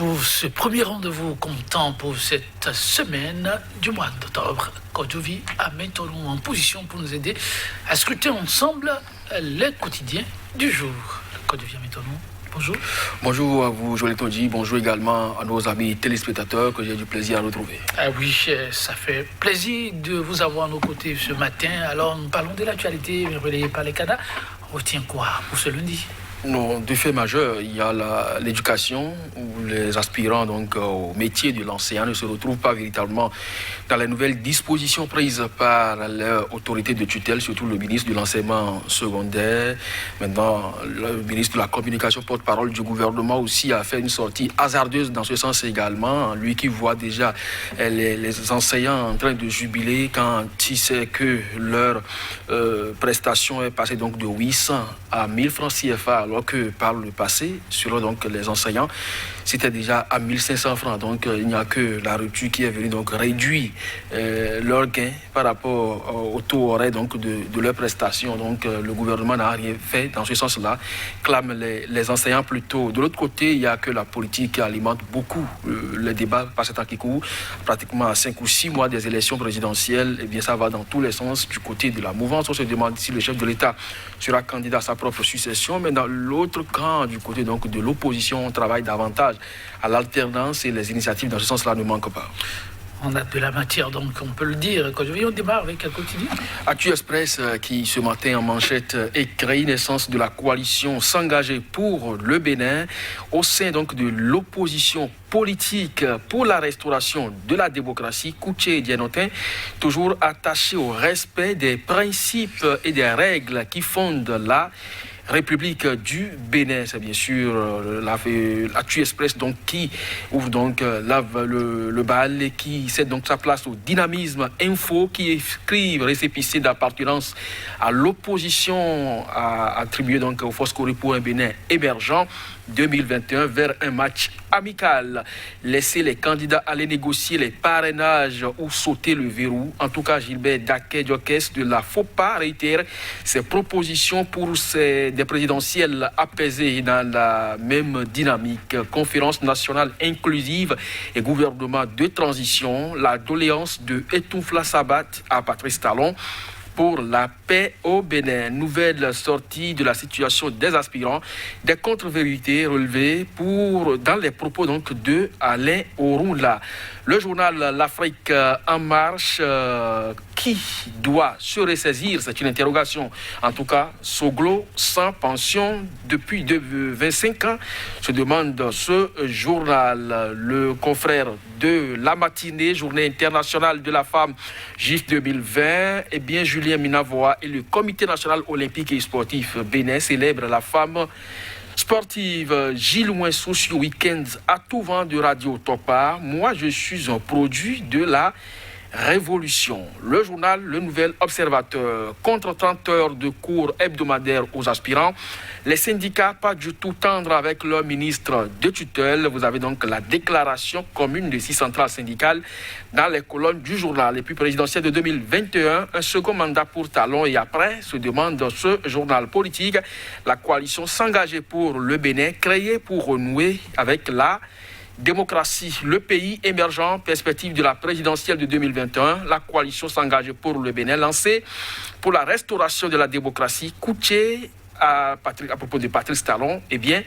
pour ce premier rendez-vous comptant pour cette semaine du mois d'octobre. Kodjovi a maintenant en position pour nous aider à scruter ensemble les quotidiens du jour. Kodjovi a maintenant. Bonjour. Bonjour à vous, Joël Tondji. Bonjour également à nos amis téléspectateurs que j'ai du plaisir à retrouver. Ah oui, ça fait plaisir de vous avoir à nos côtés ce matin. Alors, nous parlons de l'actualité relayée par les cadres. On retient quoi pour ce lundi? Non, deux faits majeurs. Il y a l'éducation, où les aspirants donc, au métier de l'enseignant ne se retrouvent pas véritablement dans les nouvelles dispositions prises par l'autorité de tutelle, surtout le ministre de l'enseignement secondaire. Maintenant, le ministre de la communication, porte-parole du gouvernement aussi, a fait une sortie hasardeuse dans ce sens également. Lui qui voit déjà les enseignants en train de jubiler quand il sait que leur prestation est passée donc de 800 à 1000 francs CFA. Alors que par le passé, selon donc les enseignants, c'était déjà à 1500 francs. Donc il n'y a que la rupture qui est venue donc réduire leur gain par rapport au taux horaire donc de leurs prestations. Donc le gouvernement n'a rien fait dans ce sens-là, clament les enseignants plutôt. De l'autre côté, il n'y a que la politique qui alimente beaucoup les débats par ce temps qui court. Pratiquement à 5 ou 6 mois des élections présidentielles, eh bien ça va dans tous les sens. Du côté de la mouvance, on se demande si le chef de l'État sera candidat à sa propre succession, mais dans l'autre camp, du côté donc de l'opposition, on travaille davantage à l'alternance et les initiatives dans ce sens-là ne manquent pas. On a de la matière, donc on peut le dire. Quand on démarre avec un quotidien. Actu Express qui ce matin en manchette écrit naissance de la coalition s'engager pour le Bénin au sein donc de l'opposition politique pour la restauration de la démocratie. Kouché Dianotin, toujours attaché au respect des principes et des règles qui fondent la République du Bénin. C'est bien sûr l'Actu Express donc, qui ouvre donc, le bal et qui cède donc sa place au dynamisme info qui écrivent récépissé d'appartenance à l'opposition attribuée donc aux forces Corée pour un Bénin émergent 2021 vers un match amical. Laisser les candidats aller négocier les parrainages ou sauter le verrou. En tout cas, Gilbert Daké-Diokès de la FOPA réitère ses propositions pour des présidentielles apaisées dans la même dynamique. Conférence nationale inclusive et gouvernement de transition. La doléance de Etoufla Sabat à Patrice Talon pour la paix au Bénin. Nouvelle sortie de la situation des aspirants, des contre-vérités relevées dans les propos donc, de Alain Orunla. Le journal L'Afrique en marche, qui doit se ressaisir? C'est une interrogation. En tout cas, Soglo sans pension depuis 25 ans, se demande ce journal. Le confrère de la matinée, journée internationale de la femme JIF 2020, eh bien Julien Minavoa et le Comité national olympique et sportif Bénin célèbrent la femme sportive. Gilles Ouinsou sur Week-end à tout vent de Radio Topa. Moi, je suis un produit de la Révolution. Le journal Le Nouvel Observateur. Contre 30 heures de cours hebdomadaires aux aspirants. Les syndicats pas du tout tendres avec leur ministre de tutelle. Vous avez donc la déclaration commune des 6 centrales syndicales dans les colonnes du journal. Et puis présidentielle de 2021, un second mandat pour Talon. Et après, se demande ce journal politique. La coalition s'engageait pour le Bénin, créée pour renouer avec la démocratie, le pays émergent, perspective de la présidentielle de 2021, la coalition s'engage pour le Bénin, lancée pour la restauration de la démocratie. Kouché à propos de Patrice Talon, eh bien,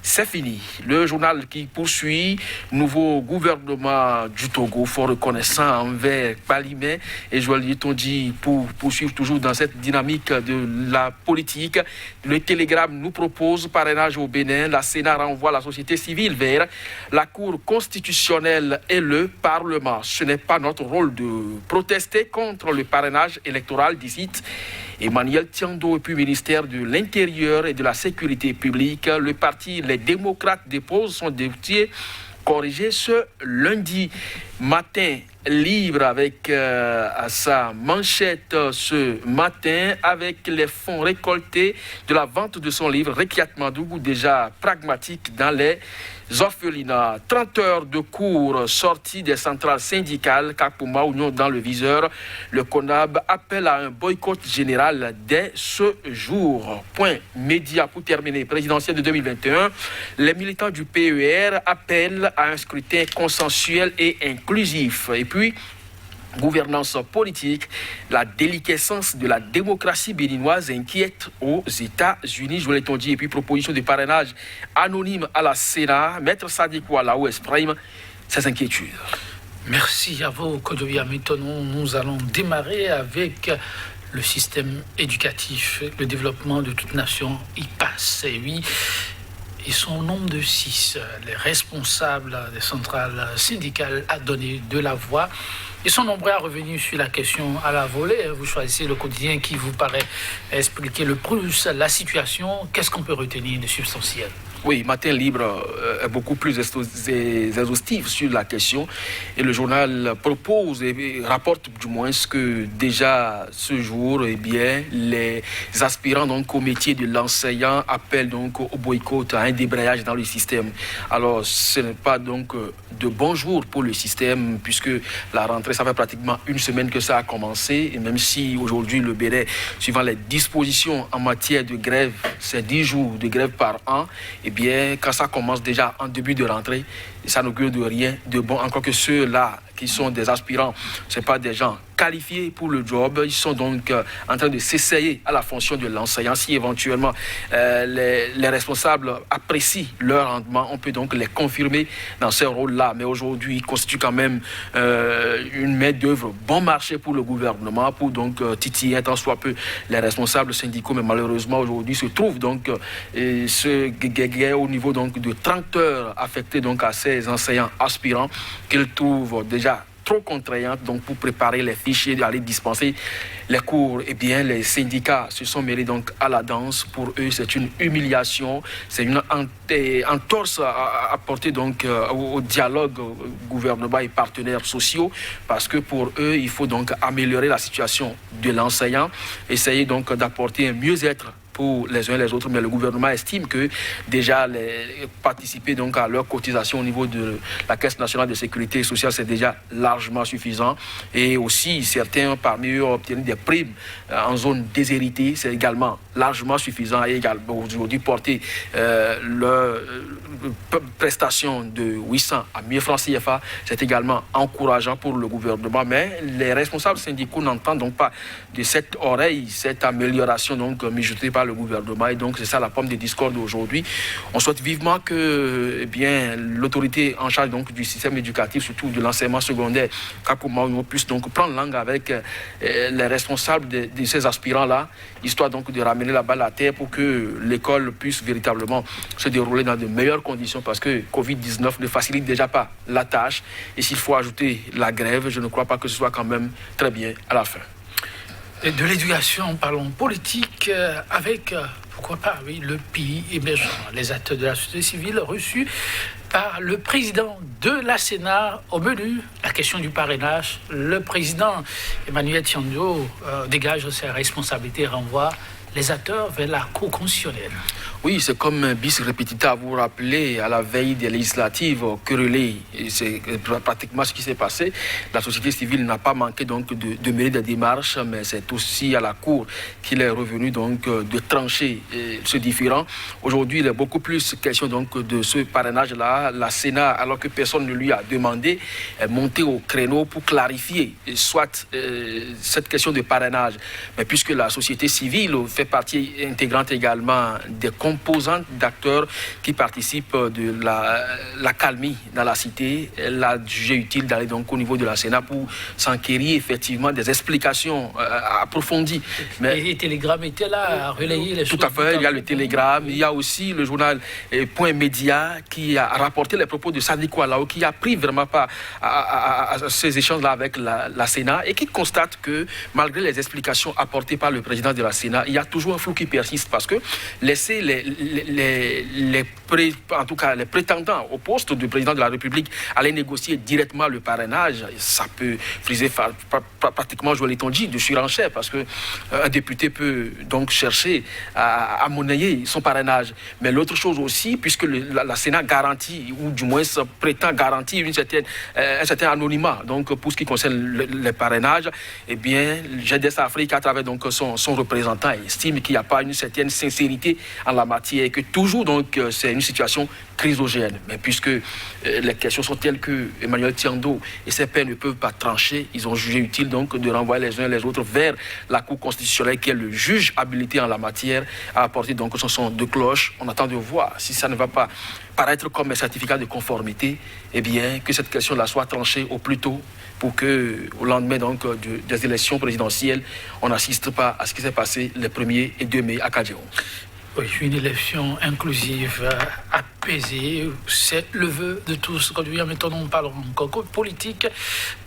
c'est fini. Le journal qui poursuit, nouveau gouvernement du Togo, fort reconnaissant envers Palimé et Joël Tondji pour poursuivre toujours dans cette dynamique de la politique. Le Télégramme nous propose parrainage au Bénin. La Sénat renvoie la société civile vers la Cour constitutionnelle et le Parlement. Ce n'est pas notre rôle de protester contre le parrainage électoral, dit Emmanuel Tiando et puis ministère de l'Intérieur et de la Sécurité publique. Le parti Les Démocrates dépose son dossier corrigé ce lundi. Matin libre avec sa manchette ce matin avec les fonds récoltés de la vente de son livre Rekiat Madougou, déjà pragmatique dans les orphelinats. 30 heures de cours sorties des centrales syndicales, Kakpouma Union dans le viseur. Le CONAB appelle à un boycott général dès ce jour. Point média pour terminer. Présidentielle de 2021. Les militants du PER appellent à un scrutin consensuel et inclusif. Et puis, gouvernance politique, la déliquescence de la démocratie béninoise inquiète aux États-Unis, je l'ai dit. Et puis, proposition de parrainage anonyme à la Sénat. Maître Sadikou Alaou exprime ses inquiétudes. Merci à vous, Kodovi Amitonon. Nous allons démarrer avec le système éducatif. Le développement de toute nation y passe. Et oui, ils sont au nombre de 6. Les responsables des centrales syndicales a donné de la voix. Ils sont nombreux à revenir sur la question à la volée. Vous choisissez le quotidien qui vous paraît expliquer le plus la situation. Qu'est-ce qu'on peut retenir de substantiel ? Oui, Matin Libre est beaucoup plus exhaustif sur la question et le journal propose et rapporte du moins que déjà ce jour, eh bien, les aspirants donc au métier de l'enseignant appellent donc au boycott, à un débrayage dans le système. Alors, ce n'est pas donc de bon jour pour le système puisque la rentrée, ça fait pratiquement une semaine que ça a commencé et même si aujourd'hui le Bénin, suivant les dispositions en matière de grève, c'est 10 jours de grève par an, eh bien, quand ça commence déjà en début de rentrée, ça n'augure de rien de bon, encore que ceux-là qui sont des aspirants, ce ne sont pas des gens qualifiés pour le job. Ils sont donc en train de s'essayer à la fonction de l'enseignant. Si éventuellement les responsables apprécient leur rendement, on peut donc les confirmer dans ces rôles-là. Mais aujourd'hui, ils constituent quand même une main-d'œuvre bon marché pour le gouvernement, pour donc titiller tant soit peu les responsables syndicaux. Mais malheureusement, aujourd'hui, se trouve donc ce guégué au niveau donc de 30 heures affectées donc à ces enseignants aspirants qu'ils trouvent déjà trop contraignantes donc pour préparer les fichiers, d'aller dispenser les cours. Eh bien, les syndicats se sont mêlés donc à la danse. Pour eux, c'est une humiliation, c'est une entorse à apporter donc au dialogue gouvernement et partenaires sociaux, parce que pour eux, il faut donc améliorer la situation de l'enseignant, essayer donc d'apporter un mieux-être pour les uns et les autres, mais le gouvernement estime que déjà participer donc à leur cotisation au niveau de la Caisse nationale de sécurité sociale, c'est déjà largement suffisant. Et aussi, certains parmi eux ont obtenu des primes en zone déshéritée, c'est également largement suffisant. Et également aujourd'hui porter leur prestation de 800 à 1000 francs CFA, c'est également encourageant pour le gouvernement. Mais les responsables syndicaux n'entendent donc pas de cette oreille cette amélioration donc mijotée par le gouvernement, et donc c'est ça la pomme de discorde d'aujourd'hui. On souhaite vivement que l'autorité en charge donc du système éducatif, surtout de l'enseignement secondaire, Kakpouma Union, puisse donc prendre langue avec les responsables de ces aspirants-là, histoire donc de ramener la balle à terre pour que l'école puisse véritablement se dérouler dans de meilleures conditions, parce que Covid-19 ne facilite déjà pas la tâche, et s'il faut ajouter la grève, je ne crois pas que ce soit quand même très bien à la fin. Et de l'éducation, parlons politique avec, pourquoi pas, oui, le pays émergent, les acteurs de la société civile reçus par le président de la Sénat. Au menu, la question du parrainage. Le président Emmanuel Tiandio dégage ses responsabilités et renvoie les acteurs vers la Cour constitutionnelle. Oui, c'est comme un bis repetita, vous vous rappelez, à la veille des législatives querellées, c'est pratiquement ce qui s'est passé. La société civile n'a pas manqué donc de mener des démarches, mais c'est aussi à la Cour qu'il est revenu donc de trancher ce différend. Aujourd'hui, il est beaucoup plus question donc de ce parrainage-là. La Sénat, alors que personne ne lui a demandé, est montée au créneau pour clarifier soit cette question de parrainage, mais puisque la société civile fait partie intégrante également des composantes d'acteurs qui participent de la calmie dans la cité, elle a jugé utile d'aller donc au niveau de la Sénat pour s'enquérir effectivement des explications approfondies. Mais les télégrammes étaient là à relayer les choses. Tout à fait, il y a le télégramme, il y a aussi le journal Point Média qui a rapporté les propos de Sadikou Alaou, qui a pris vraiment part à ces échanges-là avec la Sénat et qui constate que malgré les explications apportées par le président de la Sénat, il y a toujours un flou qui persiste parce que laisser les prétendants au poste de président de la République aller négocier directement le parrainage, ça peut friser pratiquement, je l'ai dit, de surenchère parce qu'un député peut donc chercher à monnayer son parrainage. Mais l'autre chose aussi, puisque la Sénat garantit, ou du moins prétend garantir un certain anonymat, donc pour ce qui concerne les parrainages, eh bien, GDS Afrique, à travers donc son représentant, estime qu'il n'y a pas une certaine sincérité en la matière et que toujours donc c'est une situation chrysogène. Mais puisque les questions sont telles que Emmanuel Tiando et ses pairs ne peuvent pas trancher, ils ont jugé utile donc de renvoyer les uns et les autres vers la Cour constitutionnelle qui est le juge habilité en la matière à apporter donc son son de cloche. On attend de voir si ça ne va pas paraître comme un certificat de conformité, eh bien que cette question-là soit tranchée au plus tôt pour que au lendemain donc des élections présidentielles, on n'assiste pas à ce qui s'est passé les 1er et 2 mai à Kadjiron. Oui, une élection inclusive, apaisée, c'est le vœu de tous. Quand maintenant on parle encore politique,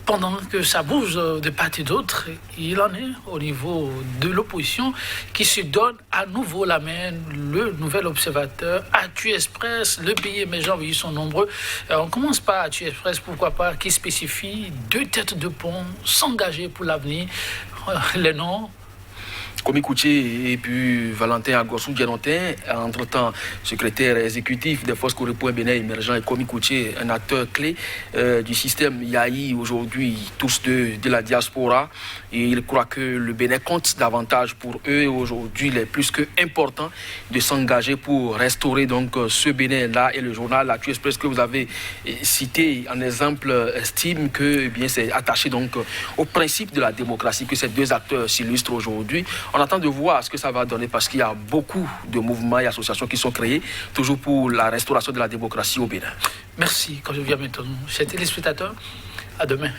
pendant que ça bouge de part et d'autre, il en est au niveau de l'opposition qui se donne à nouveau la main. Le nouvel observateur, Actu Express, le pays émergent, ils sont nombreux. On commence par Actu Express, pourquoi pas, qui spécifie 2 têtes de pont, s'engager pour l'avenir. Les noms. Komi Kouché et puis Valentin Agossou-Dianontin, entre-temps secrétaire exécutif des forces Corepo Bénin émergent, et Komi Kouché, un acteur clé du système Yahi aujourd'hui, tous de la diaspora. Et il croit que le Bénin compte davantage pour eux aujourd'hui. Il est plus que important de s'engager pour restaurer donc ce Bénin-là. Et le journal Actu Express que vous avez cité en exemple estime que bien c'est attaché donc au principe de la démocratie que ces 2 acteurs s'illustrent aujourd'hui. On attend de voir ce que ça va donner parce qu'il y a beaucoup de mouvements et associations qui sont créés toujours pour la restauration de la démocratie au Bénin. Merci. Quand je viens maintenant, chers téléspectateurs, à demain.